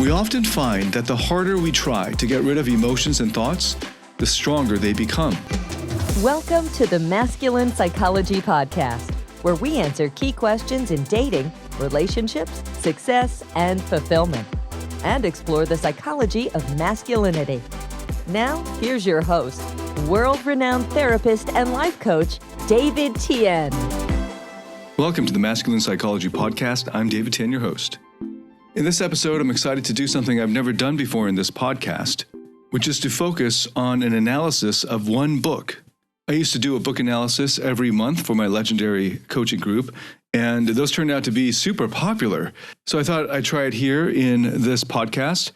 We often find that the harder we try to get rid of emotions and thoughts, the stronger they become. Welcome to the Masculine Psychology Podcast, where we answer key questions in dating, relationships, success, and fulfillment, and explore the psychology of masculinity. Now, here's your host, world-renowned therapist and life coach, David Tian. Welcome to the Masculine Psychology Podcast. I'm David Tian, your host. In this episode, I'm excited to do something I've never done before in this podcast, which is to focus on an analysis of one book. I used to do a book analysis every month for my legendary coaching group, and those turned out to be super popular. So I thought I'd try it here in this podcast.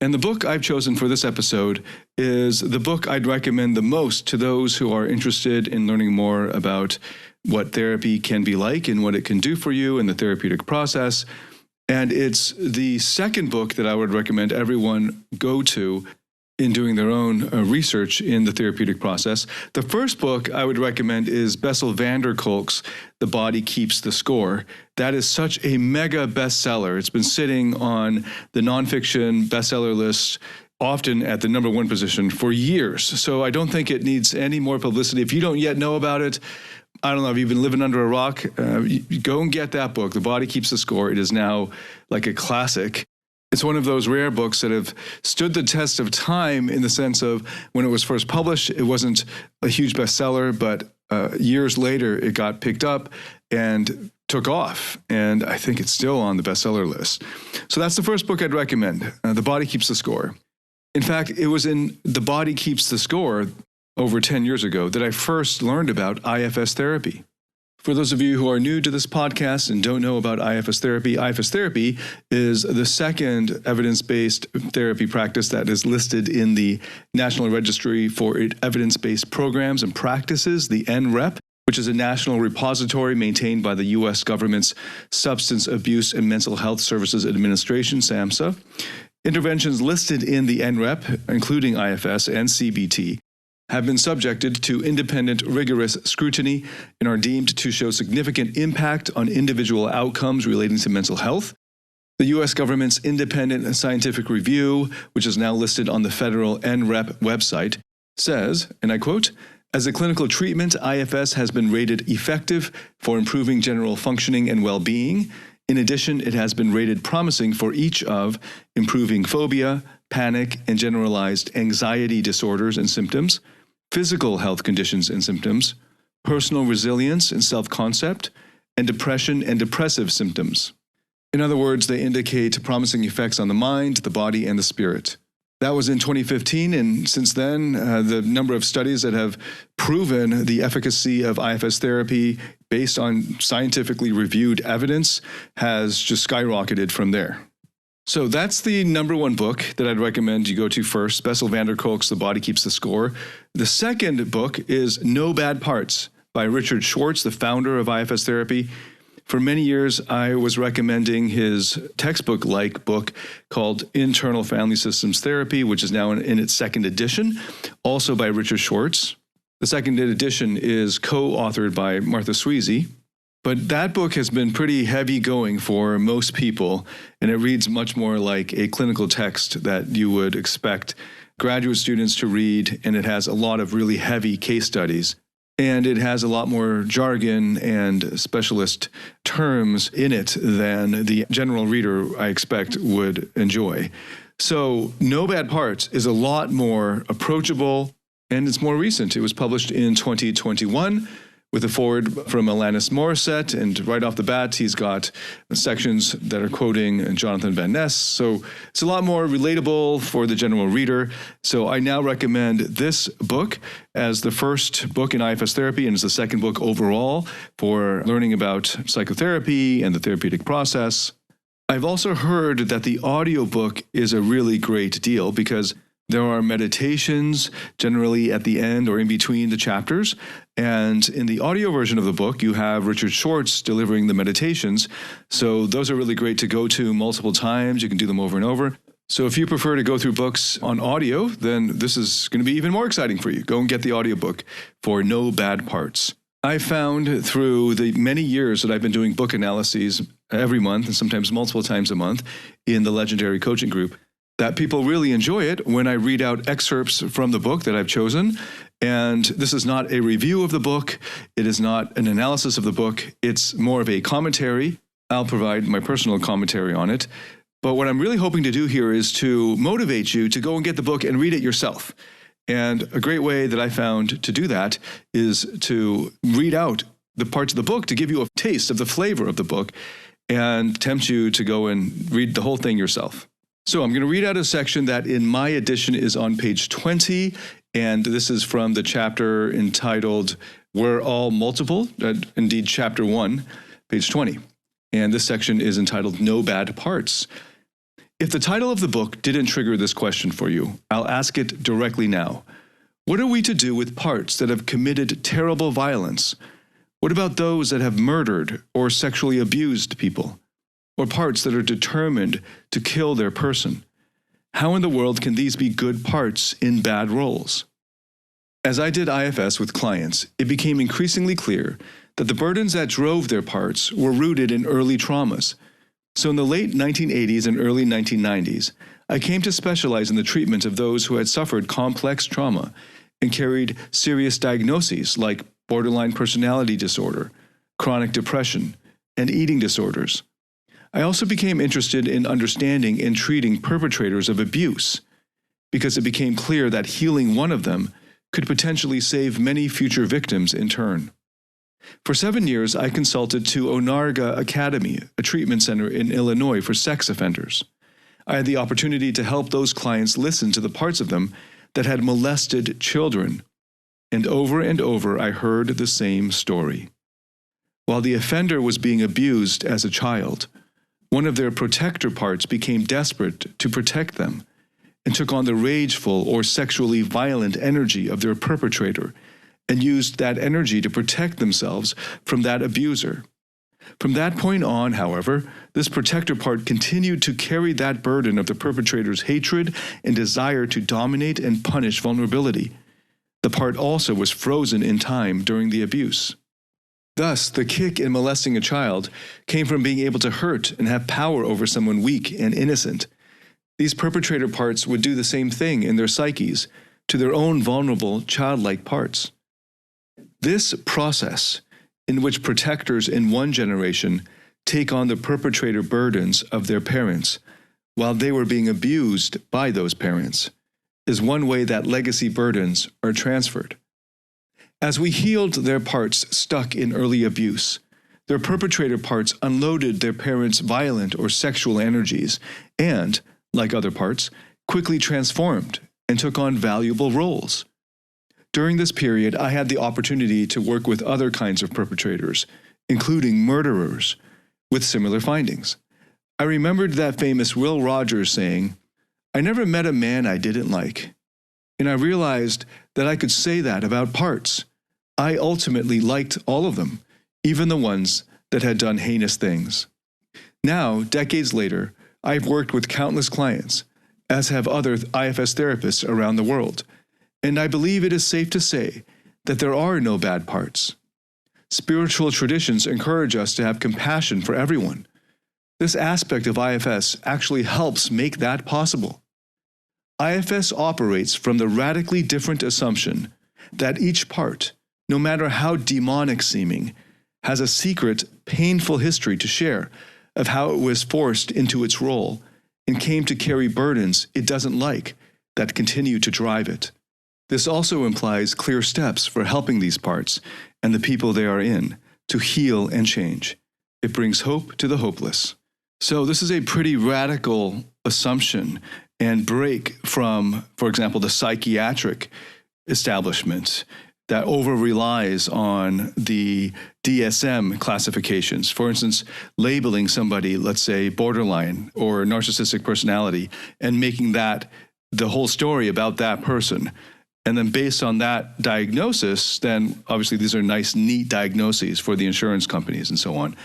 And the book I've chosen for this episode is the book I'd recommend the most to those who are interested in learning more about what therapy can be like and what it can do for you in the therapeutic process. And it's the second book that I would recommend everyone go to in doing their own research in the therapeutic process. The first book I would recommend is Bessel van der Kolk's The Body Keeps the Score. That is such a mega bestseller. It's been sitting on the nonfiction bestseller list, often at the number one position for years. So I don't think it needs any more publicity. If you don't yet know about it, I don't know if you've been living under a rock, go and get that book, The Body Keeps the Score. It is now like a classic. It's one of those rare books that have stood the test of time in the sense of when it was first published, it wasn't a huge bestseller, but years later it got picked up and took off. And I think it's still on the bestseller list. So that's the first book I'd recommend, The Body Keeps the Score. In fact, it was in The Body Keeps the Score over 10 years ago that I first learned about IFS Therapy. For those of you who are new to this podcast and don't know about IFS Therapy is the second evidence-based therapy practice that is listed in the National Registry for Evidence-Based Programs and Practices, the NREP, which is a national repository maintained by the U.S. government's Substance Abuse and Mental Health Services Administration, SAMHSA. Interventions listed in the NREP, including IFS and CBT, have been subjected to independent, rigorous scrutiny and are deemed to show significant impact on individual outcomes relating to mental health. The U.S. government's independent scientific review, which is now listed on the federal NREP website, says, and I quote, "As a clinical treatment, IFS has been rated effective for improving general functioning and well-being. In addition, it has been rated promising for each of improving phobia, panic, and generalized anxiety disorders and symptoms, physical health conditions and symptoms, personal resilience and self-concept, and depression and depressive symptoms." In other words, they indicate promising effects on the mind, the body, and the spirit. That was in 2015, and since then, the number of studies that have proven the efficacy of IFS therapy based on scientifically reviewed evidence has just skyrocketed from there. So that's the number one book that I'd recommend you go to first, Bessel van der Kolk's The Body Keeps the Score. The second book is No Bad Parts by Richard Schwartz, the founder of IFS Therapy. For many years, I was recommending his textbook-like book called Internal Family Systems Therapy, which is now in its second edition, also by Richard Schwartz. The second edition is co-authored by Martha Sweezy. But that book has been pretty heavy going for most people, and it reads much more like a clinical text that you would expect graduate students to read, and it has a lot of really heavy case studies. And it has a lot more jargon and specialist terms in it than the general reader, I expect, would enjoy. So No Bad Parts is a lot more approachable, and it's more recent. It was published in 2021. With a foreword from Alanis Morissette, and right off the bat, he's got sections that are quoting Jonathan Van Ness. So it's a lot more relatable for the general reader. So I now recommend this book as the first book in IFS Therapy and as the second book overall for learning about psychotherapy and the therapeutic process. I've also heard that the audiobook is a really great deal because there are meditations generally at the end or in between the chapters. And in the audio version of the book, you have Richard Schwartz delivering the meditations. So those are really great to go to multiple times. You can do them over and over. So if you prefer to go through books on audio, then this is going to be even more exciting for you. Go and get the audiobook for No Bad Parts. I found through the many years that I've been doing book analyses every month and sometimes multiple times a month in the Legendary Coaching Group, that people really enjoy it when I read out excerpts from the book that I've chosen. And this is not a review of the book. It is not an analysis of the book. It's more of a commentary. I'll provide my personal commentary on it. But what I'm really hoping to do here is to motivate you to go and get the book and read it yourself. And a great way that I found to do that is to read out the parts of the book to give you a taste of the flavor of the book and tempt you to go and read the whole thing yourself. So I'm going to read out a section that in my edition is on page 20, and this is from the chapter entitled We're All Multiple, indeed chapter 1, page 20. And this section is entitled No Bad Parts. If the title of the book didn't trigger this question for you, I'll ask it directly now. What are we to do with parts that have committed terrible violence? What about those that have murdered or sexually abused people? Or parts that are determined to kill their person? How in the world can these be good parts in bad roles? As I did IFS with clients, it became increasingly clear that the burdens that drove their parts were rooted in early traumas. So in the late 1980s and early 1990s, I came to specialize in the treatment of those who had suffered complex trauma and carried serious diagnoses like borderline personality disorder, chronic depression, and eating disorders. I also became interested in understanding and treating perpetrators of abuse because it became clear that healing one of them could potentially save many future victims in turn. For 7 years, I consulted to Onarga Academy, a treatment center in Illinois for sex offenders. I had the opportunity to help those clients listen to the parts of them that had molested children. And over I heard the same story. While the offender was being abused as a child, one of their protector parts became desperate to protect them and took on the rageful or sexually violent energy of their perpetrator and used that energy to protect themselves from that abuser. From that point on, however, this protector part continued to carry that burden of the perpetrator's hatred and desire to dominate and punish vulnerability. The part also was frozen in time during the abuse. Thus, the kick in molesting a child came from being able to hurt and have power over someone weak and innocent. These perpetrator parts would do the same thing in their psyches to their own vulnerable, childlike parts. This process, in which protectors in one generation take on the perpetrator burdens of their parents while they were being abused by those parents, is one way that legacy burdens are transferred. As we healed their parts stuck in early abuse, their perpetrator parts unloaded their parents' violent or sexual energies and, like other parts, quickly transformed and took on valuable roles. During this period, I had the opportunity to work with other kinds of perpetrators, including murderers, with similar findings. I remembered that famous Will Rogers saying, "I never met a man I didn't like." And I realized that I could say that about parts. I ultimately liked all of them, even the ones that had done heinous things. Now, decades later, I've worked with countless clients, as have other IFS therapists around the world, and I believe it is safe to say that there are no bad parts. Spiritual traditions encourage us to have compassion for everyone. This aspect of IFS actually helps make that possible. IFS operates from the radically different assumption that each part, no matter how demonic seeming, has a secret, painful history to share of how it was forced into its role and came to carry burdens it doesn't like that continue to drive it. This also implies clear steps for helping these parts and the people they are in to heal and change. It brings hope to the hopeless. So this is a pretty radical assumption and break from, for example, the psychiatric establishment that over-relies on the DSM classifications. For instance, labeling somebody, let's say, borderline or narcissistic personality, and making that the whole story about that person. And then based on that diagnosis, then obviously these are nice, neat diagnoses for the insurance companies and so on.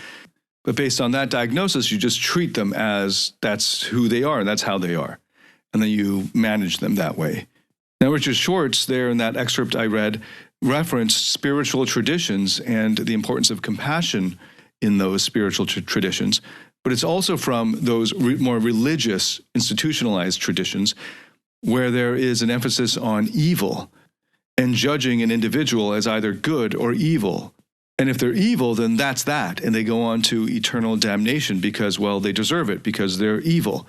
But based on that diagnosis, you just treat them as that's who they are and that's how they are. And then you manage them that way. Now, Richard Schwartz, there in that excerpt I read, referenced spiritual traditions and the importance of compassion in those spiritual traditions, but it's also from those more religious, institutionalized traditions where there is an emphasis on evil and judging an individual as either good or evil. And if they're evil, then that's that. And they go on to eternal damnation because, well, they deserve it because they're evil.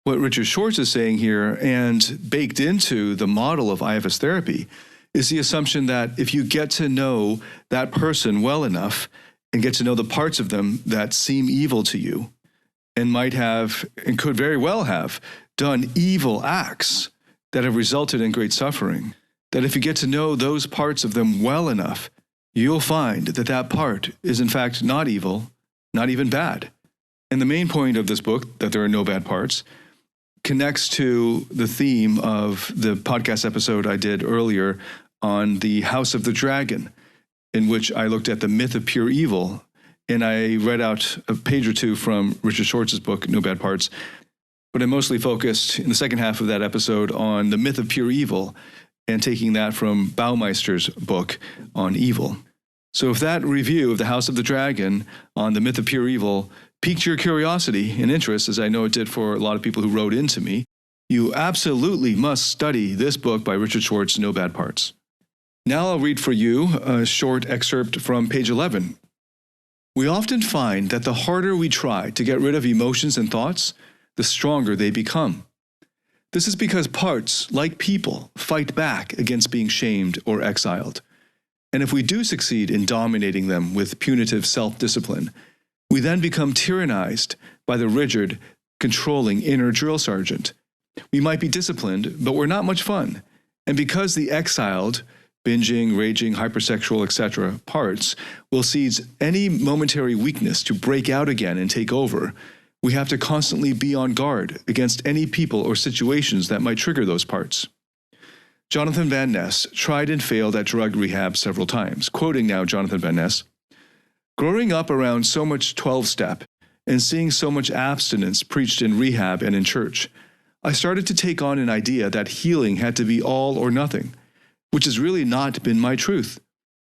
What Richard Schwartz is saying here, and baked into the model of IFS therapy, is the assumption that if you get to know that person well enough and get to know the parts of them that seem evil to you and might have, and could very well have, done evil acts that have resulted in great suffering, that if you get to know those parts of them well enough, you'll find that that part is in fact not evil, not even bad. And the main point of this book, that there are no bad parts, connects to the theme of the podcast episode I did earlier on the House of the Dragon, in which I looked at the myth of pure evil, and I read out a page or two from Richard Schwartz's book, No Bad Parts. But I mostly focused in the second half of that episode on the myth of pure evil and taking that from Baumeister's book on evil. So if that review of the House of the Dragon on the myth of pure evil piqued your curiosity and interest, as I know it did for a lot of people who wrote into me, you absolutely must study this book by Richard Schwartz, No Bad Parts. Now I'll read for you a short excerpt from page 11. We often find that the harder we try to get rid of emotions and thoughts, the stronger they become. This is because parts, like people, fight back against being shamed or exiled. And if we do succeed in dominating them with punitive self-discipline, we then become tyrannized by the rigid, controlling inner drill sergeant. We might be disciplined, but we're not much fun. And because the exiled, binging, raging, hypersexual, etc. parts will seize any momentary weakness to break out again and take over, we have to constantly be on guard against any people or situations that might trigger those parts. Jonathan Van Ness tried and failed at drug rehab several times. Quoting now Jonathan Van Ness, "Growing up around so much 12-step and seeing so much abstinence preached in rehab and in church, I started to take on an idea that healing had to be all or nothing, which has really not been my truth.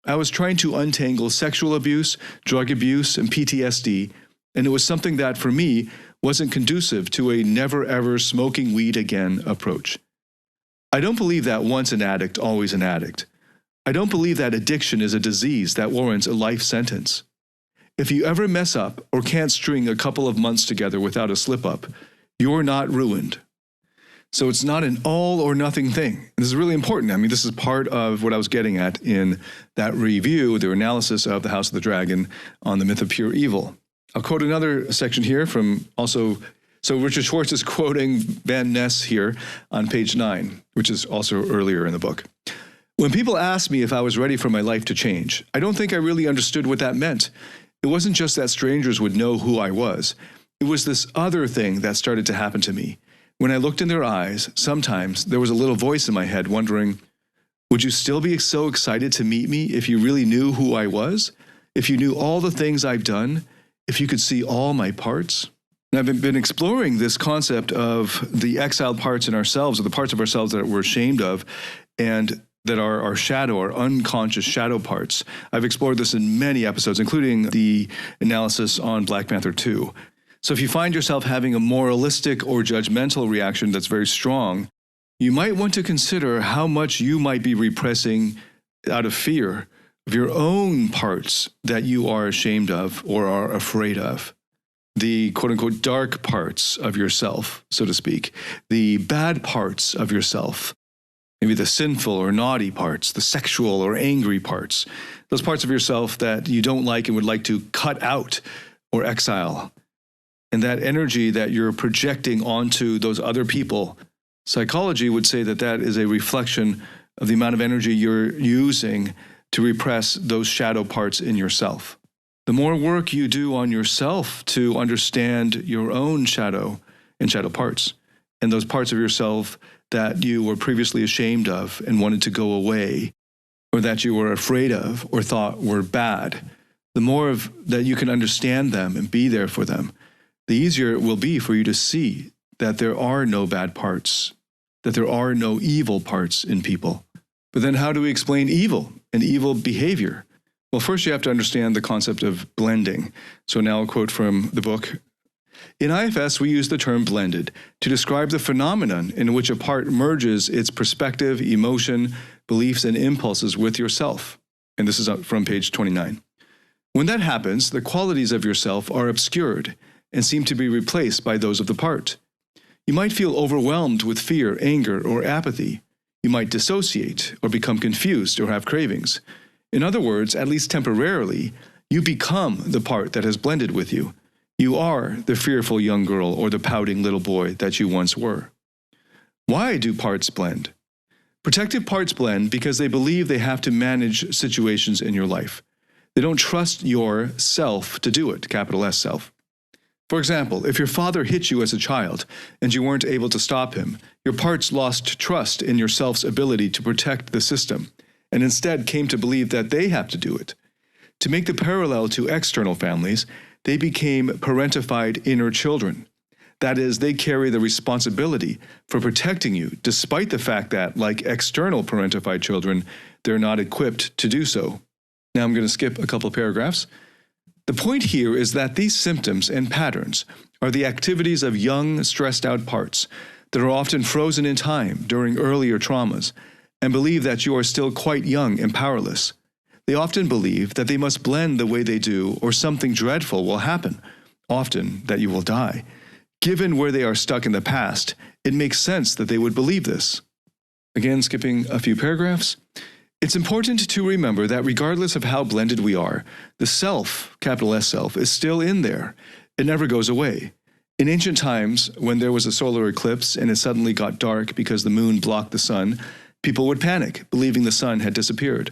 I was trying to untangle sexual abuse, drug abuse, and PTSD, and it was something that, for me, wasn't conducive to a never-ever smoking weed again approach. I don't believe that once an addict, always an addict. I don't believe that addiction is a disease that warrants a life sentence. If you ever mess up or can't string a couple of months together without a slip-up, you're not ruined." So it's not an all or nothing thing. This is really important. I mean, this is part of what I was getting at in that review, the analysis of the House of the Dragon on the myth of pure evil. I'll quote another section here from also, so Richard Schwartz is quoting Van Ness here on page 9, which is also earlier in the book. "When people asked me if I was ready for my life to change, I don't think I really understood what that meant. It wasn't just that strangers would know who I was. It was this other thing that started to happen to me. When I looked in their eyes, sometimes there was a little voice in my head wondering, would you still be so excited to meet me if you really knew who I was? If you knew all the things I've done? If you could see all my parts?" And I've been exploring this concept of the exiled parts in ourselves, or the parts of ourselves that we're ashamed of, and that are our shadow, our unconscious shadow parts. I've explored this in many episodes, including the analysis on Black Panther 2. So if you find yourself having a moralistic or judgmental reaction that's very strong, you might want to consider how much you might be repressing out of fear of your own parts that you are ashamed of or are afraid of. The quote-unquote dark parts of yourself, so to speak, the bad parts of yourself, maybe the sinful or naughty parts, the sexual or angry parts, those parts of yourself that you don't like and would like to cut out or exile. And that energy that you're projecting onto those other people, psychology would say that that is a reflection of the amount of energy you're using to repress those shadow parts in yourself. The more work you do on yourself to understand your own shadow and shadow parts, and those parts of yourself that you were previously ashamed of and wanted to go away, or that you were afraid of or thought were bad, the more of that you can understand them and be there for them, the easier it will be for you to see that there are no bad parts, that there are no evil parts in people. But then how do we explain evil and evil behavior? Well, first you have to understand the concept of blending. So now I'll quote from the book. In IFS, we use the term blended to describe the phenomenon in which a part merges its perspective, emotion, beliefs, and impulses with yourself. And this is from page 29. When that happens, the qualities of yourself are obscured and seem to be replaced by those of the part. You might feel overwhelmed with fear, anger, or apathy. You might dissociate or become confused or have cravings. In other words, at least temporarily, you become the part that has blended with you. You are the fearful young girl or the pouting little boy that you once were. Why do parts blend? Protective parts blend because they believe they have to manage situations in your life. They don't trust your self to do it, capital S self. For example, if your father hit you as a child and you weren't able to stop him, your parts lost trust in your self's ability to protect the system and instead came to believe that they have to do it. To make the parallel to external families, they became parentified inner children. That is, they carry the responsibility for protecting you, despite the fact that, like external parentified children, they're not equipped to do so. Now I'm going to skip a couple paragraphs. The point here is that these symptoms and patterns are the activities of young, stressed-out parts that are often frozen in time during earlier traumas and believe that you are still quite young and powerless. They often believe that they must blend the way they do or something dreadful will happen, often that you will die. Given where they are stuck in the past, it makes sense that they would believe this. Again, skipping a few paragraphs. It's important to remember that regardless of how blended we are, the self, capital S self, is still in there. It never goes away. In ancient times, when there was a solar eclipse and it suddenly got dark because the moon blocked the sun, people would panic, believing the sun had disappeared.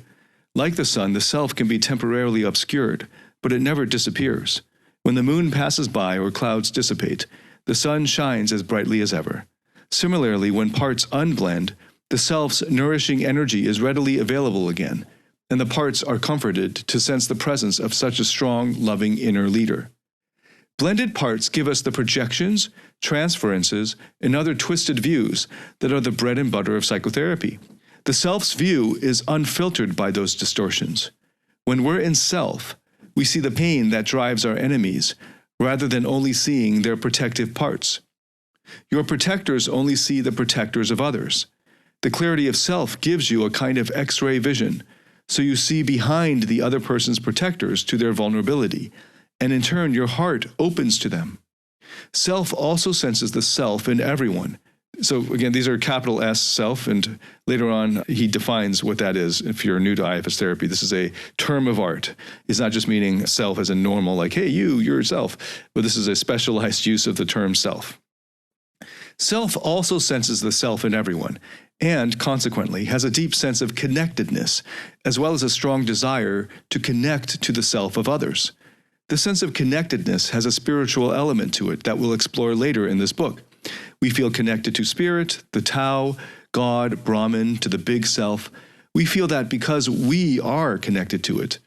Like the sun, the self can be temporarily obscured, but it never disappears. When the moon passes by or clouds dissipate, the sun shines as brightly as ever. Similarly, when parts unblend, the self's nourishing energy is readily available again, and the parts are comforted to sense the presence of such a strong, loving inner leader. Blended parts give us the projections, transferences, and other twisted views that are the bread and butter of psychotherapy. The self's view is unfiltered by those distortions. When we're in self, we see the pain that drives our enemies, rather than only seeing their protective parts. Your protectors only see the protectors of others. The clarity of self gives you a kind of X-ray vision, so you see behind the other person's protectors to their vulnerability, and in turn your heart opens to them. Self also senses the self in everyone. So again, these are capital S self, and later on he defines what that is. If you're new to IFS therapy, this is a term of art. It's not just meaning self as a normal, like, hey, you're yourself, but this is a specialized use of the term self. Self also senses the self in everyone, and consequently has a deep sense of connectedness, as well as a strong desire to connect to the self of others. The sense of connectedness has a spiritual element to it that we'll explore later in this book. We feel connected to spirit, the Tao, God, Brahman, to the big self. We feel that because we are connected to it.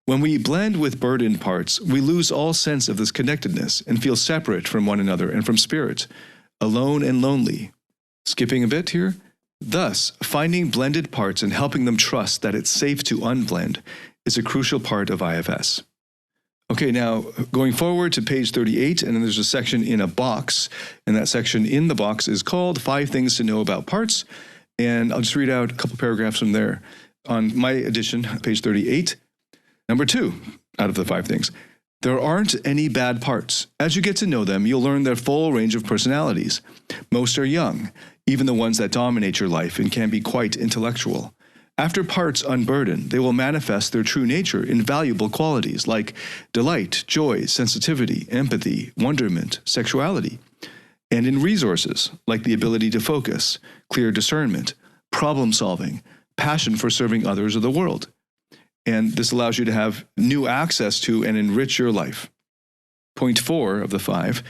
When we blend with burdened parts, we lose all sense of this connectedness and feel separate from one another and from spirit, alone and lonely. Skipping a bit here. Thus, finding blended parts and helping them trust that it's safe to unblend is a crucial part of IFS. Okay, now going forward to page 38, and then there's a section in a box, and that section in the box is called 5 Things to Know About Parts, and I'll just read out a couple paragraphs from there. On my edition, page 38, number 2 out of the 5 things. There aren't any bad parts. As you get to know them, you'll learn their full range of personalities. Most are young, even the ones that dominate your life and can be quite intellectual. After parts unburden, they will manifest their true nature in valuable qualities like delight, joy, sensitivity, empathy, wonderment, sexuality, and in resources like the ability to focus, clear discernment, problem solving, passion for serving others or the world. And this allows you to have new access to and enrich your life. Point 4 of the 5,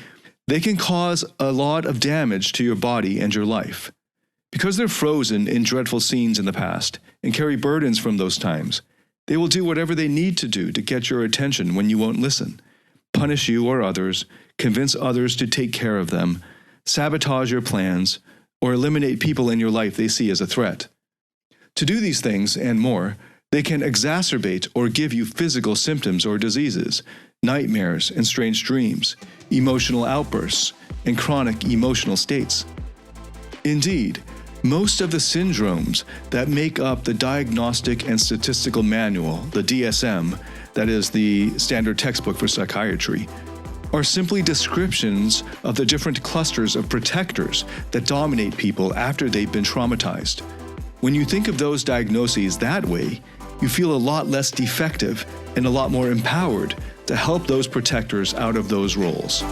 they can cause a lot of damage to your body and your life. Because they're frozen in dreadful scenes in the past and carry burdens from those times, they will do whatever they need to do to get your attention when you won't listen, punish you or others, convince others to take care of them, sabotage your plans, or eliminate people in your life they see as a threat. To do these things and more, They can exacerbate or give you physical symptoms or diseases, nightmares and strange dreams, emotional outbursts, and chronic emotional states. Indeed, most of the syndromes that make up the Diagnostic and Statistical Manual, the DSM, that is the standard textbook for psychiatry, are simply descriptions of the different clusters of protectors that dominate people after they've been traumatized. When you think of those diagnoses that way, you feel a lot less defective and a lot more empowered to help those protectors out of those roles.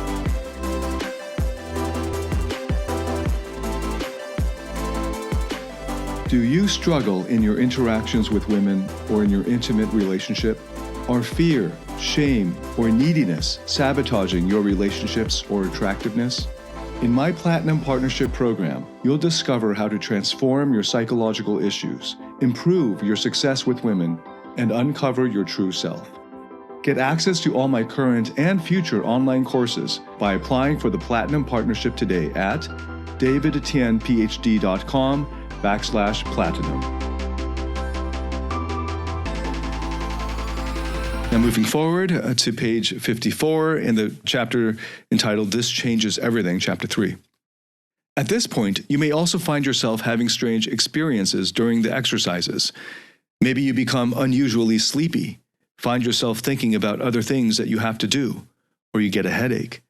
Do you struggle in your interactions with women or in your intimate relationship? Are fear, shame, or neediness sabotaging your relationships or attractiveness? In my Platinum Partnership Program, you'll discover how to transform your psychological issues, improve your success with women, and uncover your true self. Get access to all my current and future online courses by applying for the Platinum Partnership today at davidtianphd.com/platinum. Now moving forward to page 54 in the chapter entitled This Changes Everything, Chapter 3. At this point, you may also find yourself having strange experiences during the exercises. Maybe you become unusually sleepy, find yourself thinking about other things that you have to do, or you get a headache.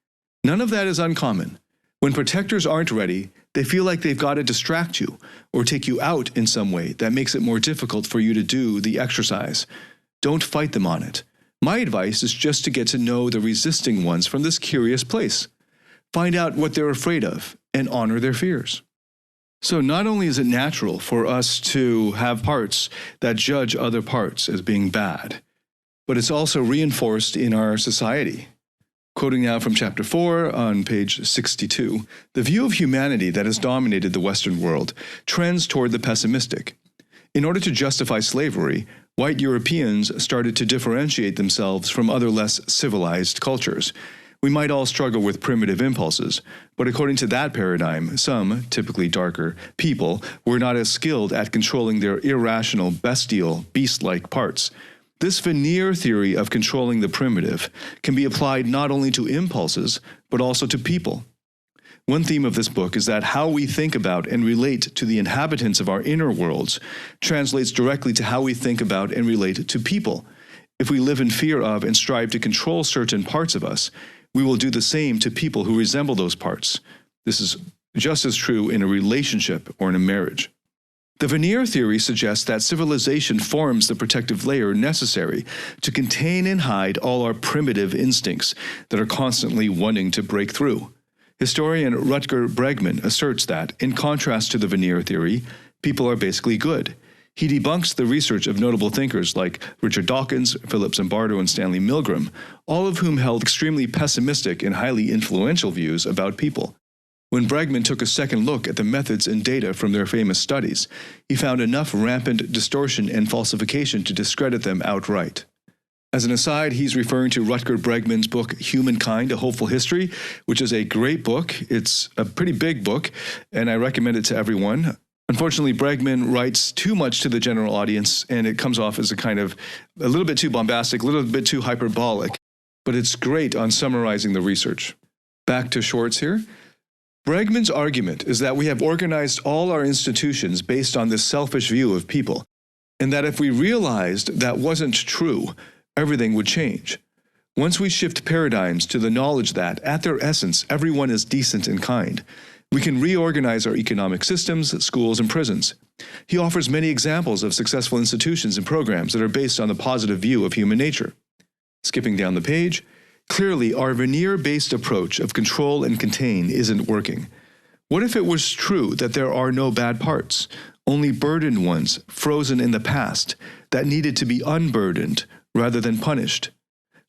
None of that is uncommon. When protectors aren't ready, they feel like they've got to distract you or take you out in some way that makes it more difficult for you to do the exercise. Don't fight them on it. My advice is just to get to know the resisting ones from this curious place. Find out what they're afraid of and honor their fears. So not only is it natural for us to have parts that judge other parts as being bad, but it's also reinforced in our society. Quoting now from Chapter 4 on page 62, the view of humanity that has dominated the Western world trends toward the pessimistic. In order to justify slavery, white Europeans started to differentiate themselves from other less civilized cultures. We might all struggle with primitive impulses, but according to that paradigm, some, typically darker, people were not as skilled at controlling their irrational, bestial, beast-like parts. This veneer theory of controlling the primitive can be applied not only to impulses, but also to people. One theme of this book is that how we think about and relate to the inhabitants of our inner worlds translates directly to how we think about and relate to people. If we live in fear of and strive to control certain parts of us, we will do the same to people who resemble those parts. This is just as true in a relationship or in a marriage. The veneer theory suggests that civilization forms the protective layer necessary to contain and hide all our primitive instincts that are constantly wanting to break through. Historian Rutger Bregman asserts that, in contrast to the veneer theory, people are basically good. He debunks the research of notable thinkers like Richard Dawkins, Philip Zimbardo, and Stanley Milgram, all of whom held extremely pessimistic and highly influential views about people. When Bregman took a second look at the methods and data from their famous studies, he found enough rampant distortion and falsification to discredit them outright. As an aside, he's referring to Rutger Bregman's book, Humankind, A Hopeful History, which is a great book. It's a pretty big book, and I recommend it to everyone. Unfortunately, Bregman writes too much to the general audience, and it comes off as a little bit too bombastic, a little bit too hyperbolic, but it's great on summarizing the research. Back to Schwartz here. Bregman's argument is that we have organized all our institutions based on this selfish view of people, and that if we realized that wasn't true, everything would change. Once we shift paradigms to the knowledge that, at their essence, everyone is decent and kind, we can reorganize our economic systems, schools, and prisons. He offers many examples of successful institutions and programs that are based on the positive view of human nature. Skipping down the page, clearly our veneer-based approach of control and contain isn't working. What if it was true that there are no bad parts, only burdened ones frozen in the past that needed to be unburdened rather than punished?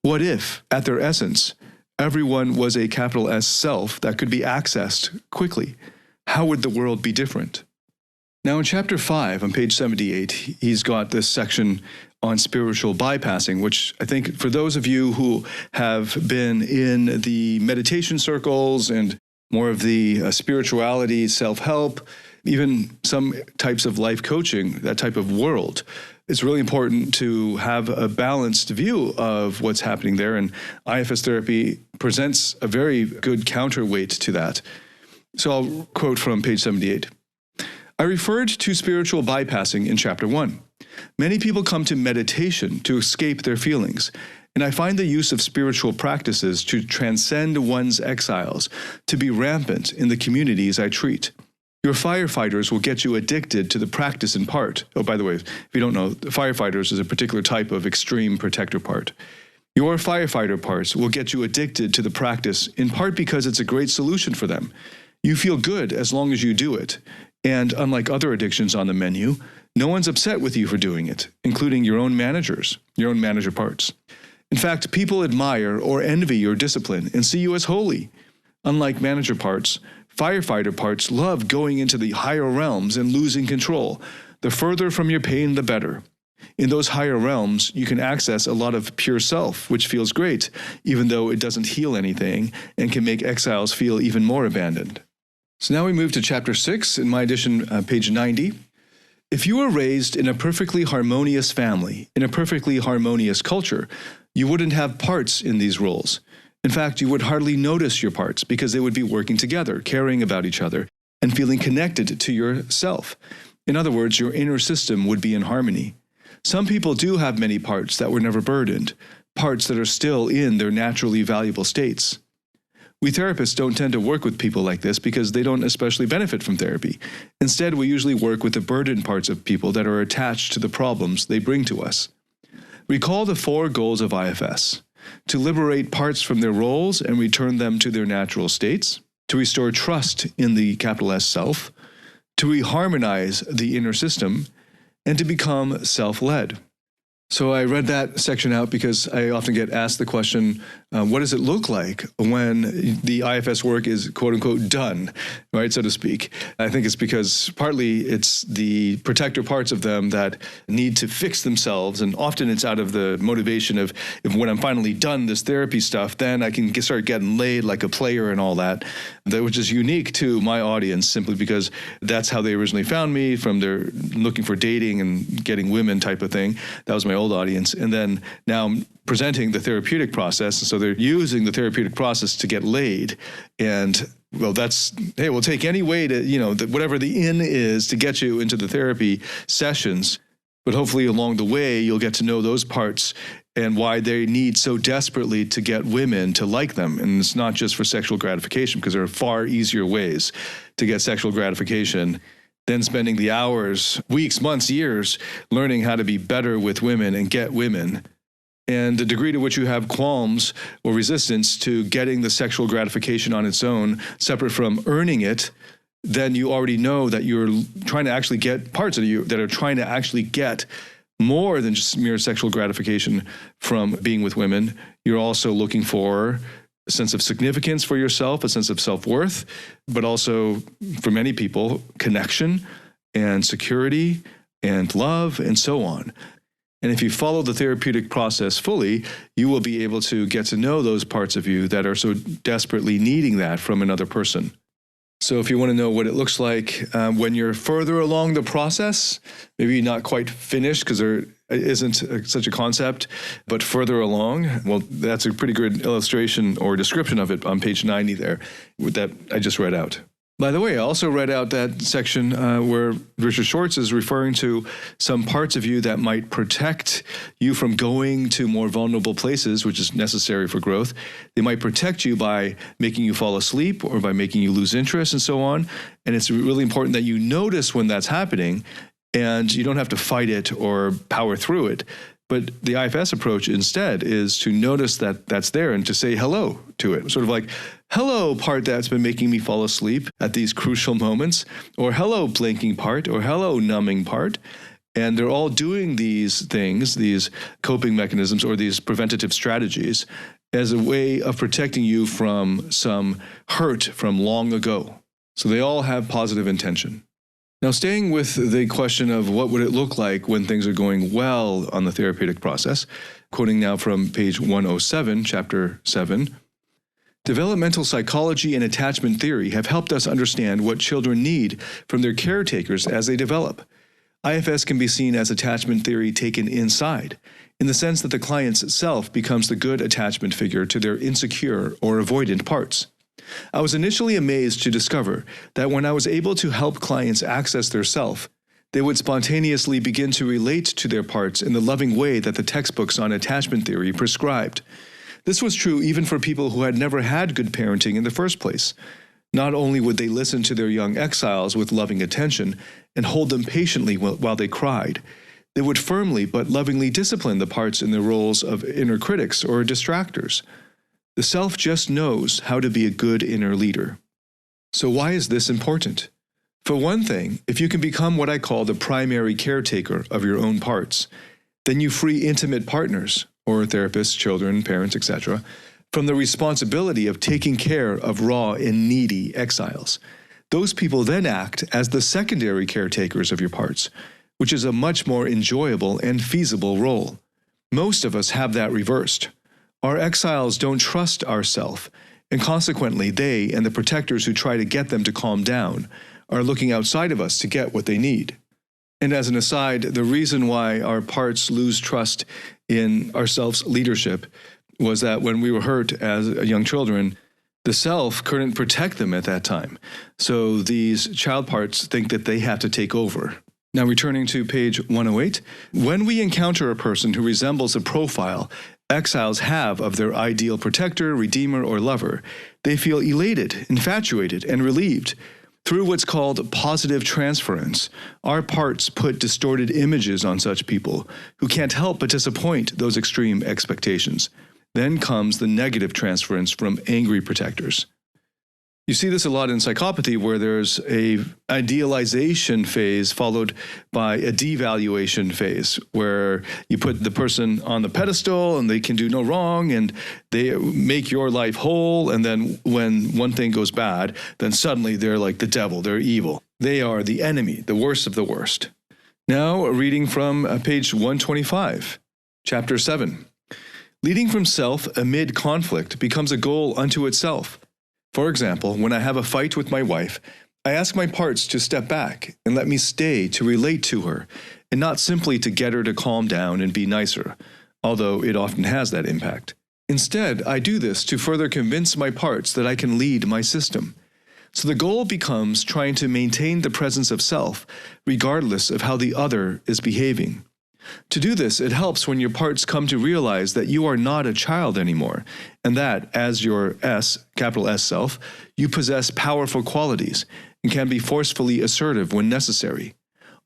What if, at their essence, everyone was a capital S self that could be accessed quickly? How would the world be different? Now in Chapter 5 on page 78, he's got this section on spiritual bypassing, which I think for those of you who have been in the meditation circles and more of the spirituality, self-help, even some types of life coaching, that type of world, it's really important to have a balanced view of what's happening there. And IFS Therapy presents a very good counterweight to that. So I'll quote from page 78. I referred to spiritual bypassing in chapter 1. Many people come to meditation to escape their feelings, and I find the use of spiritual practices to transcend one's exiles to be rampant in the communities I treat. Your firefighters will get you addicted to the practice in part. Oh, by the way, if you don't know, firefighters is a particular type of extreme protector part. Your firefighter parts will get you addicted to the practice in part because it's a great solution for them. You feel good as long as you do it. And unlike other addictions on the menu, no one's upset with you for doing it, including your own managers, your own manager parts. In fact, people admire or envy your discipline and see you as holy. Unlike manager parts, firefighter parts love going into the higher realms and losing control. The further from your pain, the better. In those higher realms, you can access a lot of pure self, which feels great, even though it doesn't heal anything and can make exiles feel even more abandoned. So now we move to chapter 6, in my edition, page 90. If you were raised in a perfectly harmonious family, in a perfectly harmonious culture, you wouldn't have parts in these roles. In fact, you would hardly notice your parts because they would be working together, caring about each other, and feeling connected to yourself. In other words, your inner system would be in harmony. Some people do have many parts that were never burdened, parts that are still in their naturally valuable states. We therapists don't tend to work with people like this because they don't especially benefit from therapy. Instead, we usually work with the burdened parts of people that are attached to the problems they bring to us. Recall the 4 goals of IFS: to liberate parts from their roles and return them to their natural states, to restore trust in the capital S self, to reharmonize the inner system, and to become self-led. So I read that section out because I often get asked the question, what does it look like when the IFS work is quote-unquote done, right, so to speak? I think it's because partly it's the protector parts of them that need to fix themselves, and often it's out of the motivation of if when I'm finally done this therapy stuff, then I can start getting laid like a player and all that, which is unique to my audience simply because that's how they originally found me, from their looking for dating and getting women type of thing. That was my old audience. And then now I'm presenting the therapeutic process. So they're using the therapeutic process to get laid. And well, we'll take any way to, whatever the in is to get you into the therapy sessions. But hopefully along the way, you'll get to know those parts and why they need so desperately to get women to like them. And it's not just for sexual gratification, because there are far easier ways to get sexual gratification than spending the hours, weeks, months, years learning how to be better with women and get women. And the degree to which you have qualms or resistance to getting the sexual gratification on its own, separate from earning it, then you already know that you're trying to actually get parts of you that are trying to actually get more than just mere sexual gratification from being with women. You're also looking for a sense of significance for yourself, a sense of self-worth, but also, for many people, connection and security and love and so on. And if you follow the therapeutic process fully, you will be able to get to know those parts of you that are so desperately needing that from another person. So if you want to know what it looks like when you're further along the process, maybe not quite finished because there isn't such a concept, but further along, well, that's a pretty good illustration or description of it on page 90 there that I just read out. By the way, I also read out that section where Richard Schwartz is referring to some parts of you that might protect you from going to more vulnerable places, which is necessary for growth. They might protect you by making you fall asleep or by making you lose interest and so on. And it's really important that you notice when that's happening, and you don't have to fight it or power through it. But the IFS approach instead is to notice that that's there and to say hello to it. Sort of like, hello, part that's been making me fall asleep at these crucial moments, or hello, blinking part, or hello, numbing part. And they're all doing these things, these coping mechanisms or these preventative strategies as a way of protecting you from some hurt from long ago. So they all have positive intention. Now, staying with the question of what would it look like when things are going well on the therapeutic process, quoting now from page 107, chapter 7, developmental psychology and attachment theory have helped us understand what children need from their caretakers as they develop. IFS can be seen as attachment theory taken inside, in the sense that the client's self becomes the good attachment figure to their insecure or avoidant parts. I was initially amazed to discover that when I was able to help clients access their self, they would spontaneously begin to relate to their parts in the loving way that the textbooks on attachment theory prescribed. This was true even for people who had never had good parenting in the first place. Not only would they listen to their young exiles with loving attention and hold them patiently while they cried, they would firmly but lovingly discipline the parts in their roles of inner critics or distractors. The self just knows how to be a good inner leader. So why is this important? For one thing, if you can become what I call the primary caretaker of your own parts, then you free intimate partners, or therapists, children, parents, etc., from the responsibility of taking care of raw and needy exiles. Those people then act as the secondary caretakers of your parts, which is a much more enjoyable and feasible role. Most of us have that reversed. Our exiles don't trust ourself, and consequently they and the protectors who try to get them to calm down are looking outside of us to get what they need. And as an aside, the reason why our parts lose trust in ourselves' leadership was that when we were hurt as young children, the self couldn't protect them at that time. So these child parts think that they have to take over. Now returning to page 108, when we encounter a person who resembles a profile exiles have of their ideal protector, redeemer, or lover, they feel elated, infatuated, and relieved. Through what's called positive transference, our parts put distorted images on such people who can't help but disappoint those extreme expectations. Then comes the negative transference from angry protectors. You see this a lot in psychopathy, where there's a idealization phase followed by a devaluation phase, where you put the person on the pedestal and they can do no wrong and they make your life whole, and then when one thing goes bad, then suddenly they're like the devil, they're evil. They are the enemy, the worst of the worst. Now, reading from page 125, chapter 7. Leading from self amid conflict becomes a goal unto itself. For example, when I have a fight with my wife, I ask my parts to step back and let me stay to relate to her, and not simply to get her to calm down and be nicer, although it often has that impact. Instead, I do this to further convince my parts that I can lead my system. So the goal becomes trying to maintain the presence of self, regardless of how the other is behaving. To do this, it helps when your parts come to realize that you are not a child anymore, and that, as your capital S self, you possess powerful qualities and can be forcefully assertive when necessary.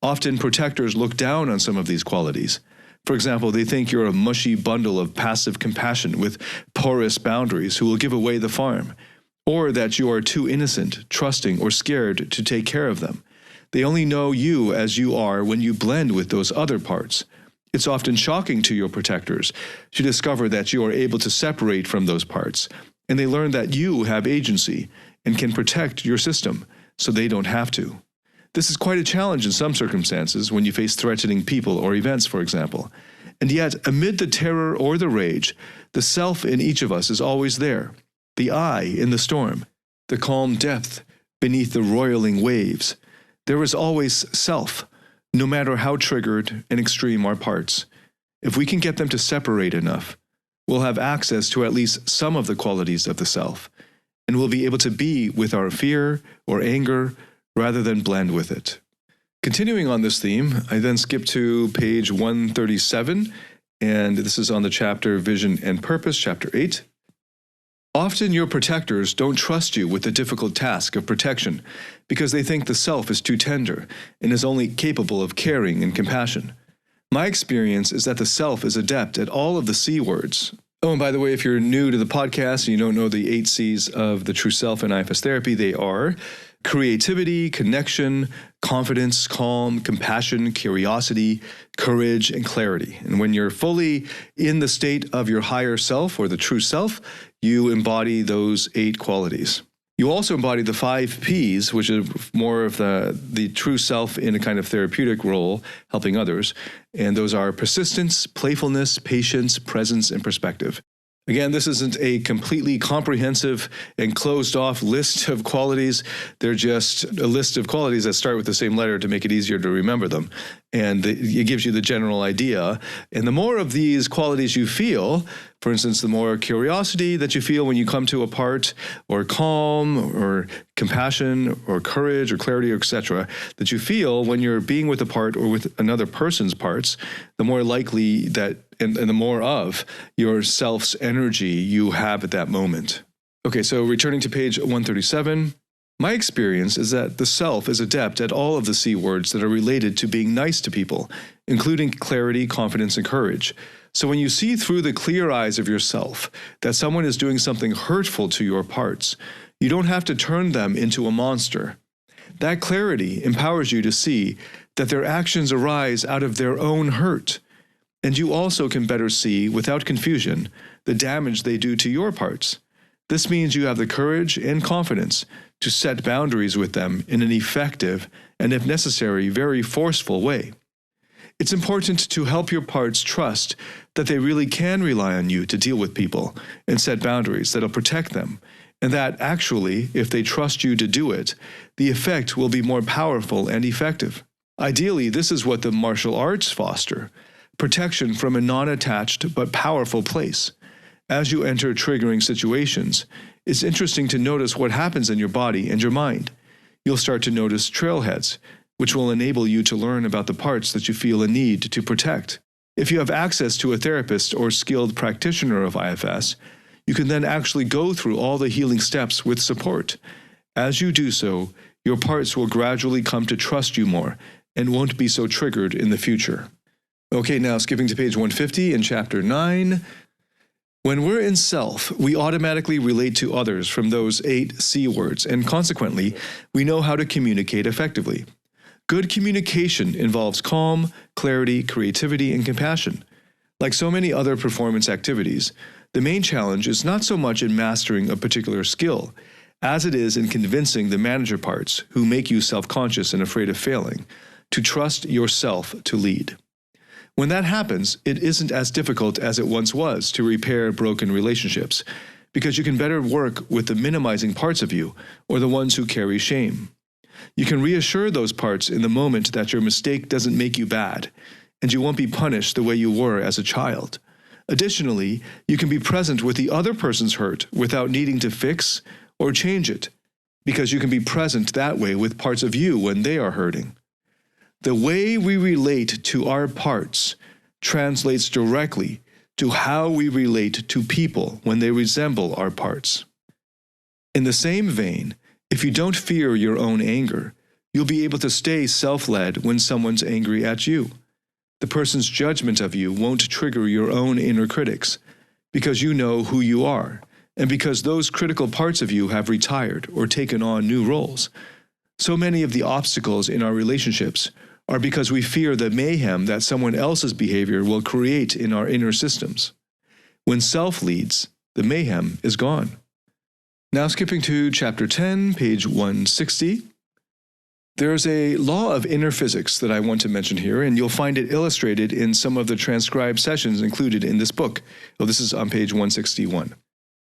Often protectors look down on some of these qualities. For example, they think you're a mushy bundle of passive compassion with porous boundaries who will give away the farm, or that you are too innocent, trusting, or scared to take care of them. They only know you as you are when you blend with those other parts. It's often shocking to your protectors to discover that you are able to separate from those parts, and they learn that you have agency and can protect your system, so they don't have to. This is quite a challenge in some circumstances when you face threatening people or events, for example. And yet, amid the terror or the rage, the self in each of us is always there, the I in the storm, the calm depth beneath the roiling waves. There is always self, no matter how triggered and extreme our parts. If we can get them to separate enough, we'll have access to at least some of the qualities of the self, and we'll be able to be with our fear or anger rather than blend with it. Continuing on this theme, I then skip to page 137, and this is on the chapter Vision and Purpose, chapter 8. Often your protectors don't trust you with the difficult task of protection because they think the self is too tender and is only capable of caring and compassion. My experience is that the self is adept at all of the C words. Oh, and by the way, if you're new to the podcast and you don't know the 8 C's of the true self in IFS Therapy, they are creativity, connection, confidence, calm, compassion, curiosity, courage, and clarity. And when you're fully in the state of your higher self or the true self, you embody those 8 qualities. You also embody the 5 P's, which is more of the true self in a kind of therapeutic role, helping others. And those are persistence, playfulness, patience, presence, and perspective. Again, this isn't a completely comprehensive and closed-off list of qualities. They're just a list of qualities that start with the same letter to make it easier to remember them. And it gives you the general idea. And the more of these qualities you feel, for instance, the more curiosity that you feel when you come to a part, or calm, or compassion, or courage, or clarity, etc., that you feel when you're being with a part or with another person's parts, the more likely that and the more of your self's energy you have at that moment. Okay, so returning to page 137, my experience is that the self is adept at all of the C words that are related to being nice to people, including clarity, confidence, and courage. So when you see through the clear eyes of yourself that someone is doing something hurtful to your parts, you don't have to turn them into a monster. That clarity empowers you to see that their actions arise out of their own hurt. And you also can better see, without confusion, the damage they do to your parts. This means you have the courage and confidence to set boundaries with them in an effective and, if necessary, very forceful way. It's important to help your parts trust that they really can rely on you to deal with people and set boundaries that'll protect them, and that actually, if they trust you to do it, the effect will be more powerful and effective. Ideally, this is what the martial arts foster: protection from a non-attached but powerful place. As you enter triggering situations, it's interesting to notice what happens in your body and your mind. You'll start to notice trailheads, which will enable you to learn about the parts that you feel a need to protect. If you have access to a therapist or skilled practitioner of IFS, you can then actually go through all the healing steps with support. As you do so, your parts will gradually come to trust you more and won't be so triggered in the future. Okay, now skipping to page 150 in chapter 9. When we're in self, we automatically relate to others from those 8 C words, and consequently, we know how to communicate effectively. Good communication involves calm, clarity, creativity, and compassion. Like so many other performance activities, the main challenge is not so much in mastering a particular skill, as it is in convincing the manager parts, who make you self-conscious and afraid of failing, to trust yourself to lead. When that happens, it isn't as difficult as it once was to repair broken relationships, because you can better work with the minimizing parts of you, or the ones who carry shame. You can reassure those parts in the moment that your mistake doesn't make you bad, and you won't be punished the way you were as a child. Additionally, you can be present with the other person's hurt without needing to fix or change it, because you can be present that way with parts of you when they are hurting. The way we relate to our parts translates directly to how we relate to people when they resemble our parts. In the same vein, if you don't fear your own anger, you'll be able to stay self-led when someone's angry at you. The person's judgment of you won't trigger your own inner critics, because you know who you are, and because those critical parts of you have retired or taken on new roles. So many of the obstacles in our relationships are because we fear the mayhem that someone else's behavior will create in our inner systems. When self leads, the mayhem is gone. Now skipping to chapter 10, page 160. There's a law of inner physics that I want to mention here, and you'll find it illustrated in some of the transcribed sessions included in this book. Oh, this is on page 161.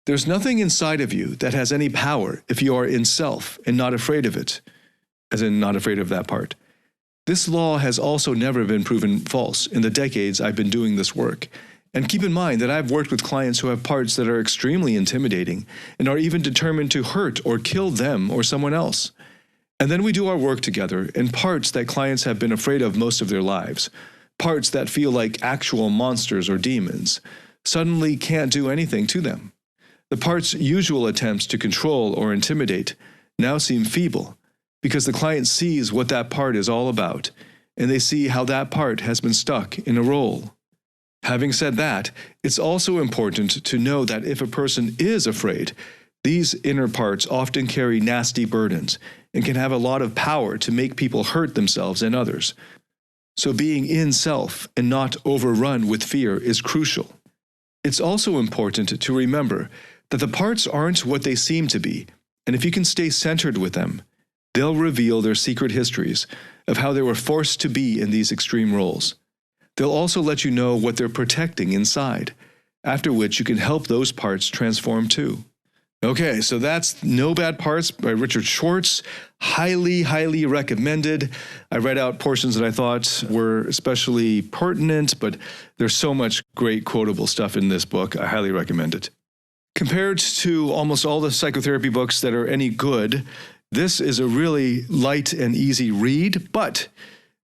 There's nothing inside of you that has any power if you are in self and not afraid of it, as in not afraid of that part. This law has also never been proven false in the decades I've been doing this work. And keep in mind that I've worked with clients who have parts that are extremely intimidating and are even determined to hurt or kill them or someone else. And then we do our work together, and parts that clients have been afraid of most of their lives, parts that feel like actual monsters or demons, suddenly can't do anything to them. The part's usual attempts to control or intimidate now seem feeble, because the client sees what that part is all about, and they see how that part has been stuck in a role. Having said that, it's also important to know that if a person is afraid, these inner parts often carry nasty burdens and can have a lot of power to make people hurt themselves and others. So being in self and not overrun with fear is crucial. It's also important to remember that the parts aren't what they seem to be, and if you can stay centered with them, they'll reveal their secret histories of how they were forced to be in these extreme roles. They'll also let you know what they're protecting inside. after which you can help those parts transform too. Okay, so that's No Bad Parts by Richard Schwartz. Highly, highly recommended. I read out portions that I thought were especially pertinent, but there's so much great quotable stuff in this book. I highly recommend it. Compared to almost all the psychotherapy books that are any good, this is a really light and easy read, but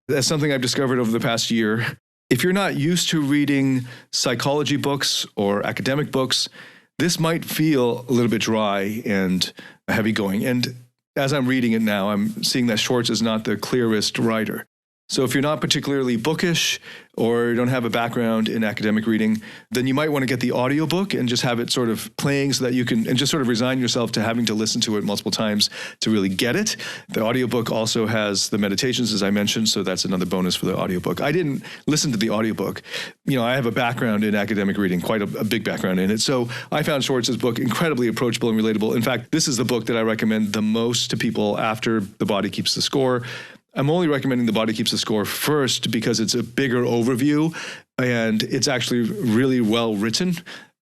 that's something I've discovered over the past year. If you're not used to reading psychology books or academic books, this might feel a little bit dry and heavy going. And as I'm reading it now, I'm seeing that Schwartz is not the clearest writer. So if you're not particularly bookish or you don't have a background in academic reading, then you might want to get the audiobook and just have it sort of playing so that you can, and just sort of resign yourself to having to listen to it multiple times to really get it. The audiobook also has the meditations, as I mentioned, so that's another bonus for the audiobook. I didn't listen to the audiobook. I have a background in academic reading, quite a big background in it. So I found Schwartz's book incredibly approachable and relatable. In fact, this is the book that I recommend the most to people after The Body Keeps the Score. I'm only recommending The Body Keeps the Score first because it's a bigger overview and it's actually really well written.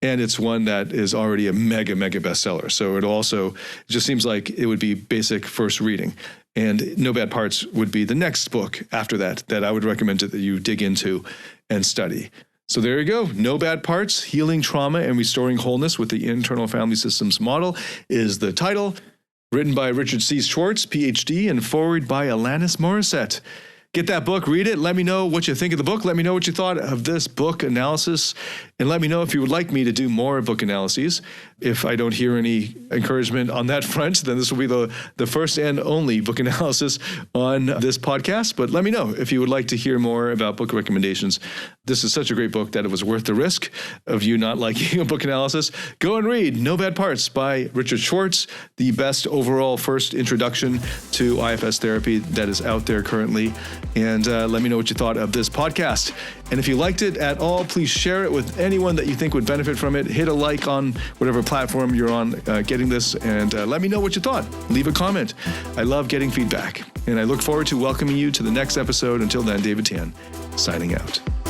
And it's one that is already a mega bestseller. So it just seems like it would be basic first reading. And No Bad Parts would be the next book after that I would recommend that you dig into and study. So there you go. No Bad Parts, Healing Trauma and Restoring Wholeness with the Internal Family Systems Model is the title. Written by Richard C. Schwartz, PhD, and forward by Alanis Morissette. Get that book, read it, let me know what you think of the book, let me know what you thought of this book analysis, and let me know if you would like me to do more book analyses. If I don't hear any encouragement on that front, then this will be the first and only book analysis on this podcast. But let me know if you would like to hear more about book recommendations. This is such a great book that it was worth the risk of you not liking a book analysis. Go and read No Bad Parts by Richard Schwartz, the best overall first introduction to IFS therapy that is out there currently. And let me know what you thought of this podcast. And if you liked it at all, please share it with anyone that you think would benefit from it. Hit a like on whatever platform you're on getting this, and let me know what you thought. Leave a comment. I love getting feedback. And I look forward to welcoming you to the next episode. Until then, David Tian, signing out.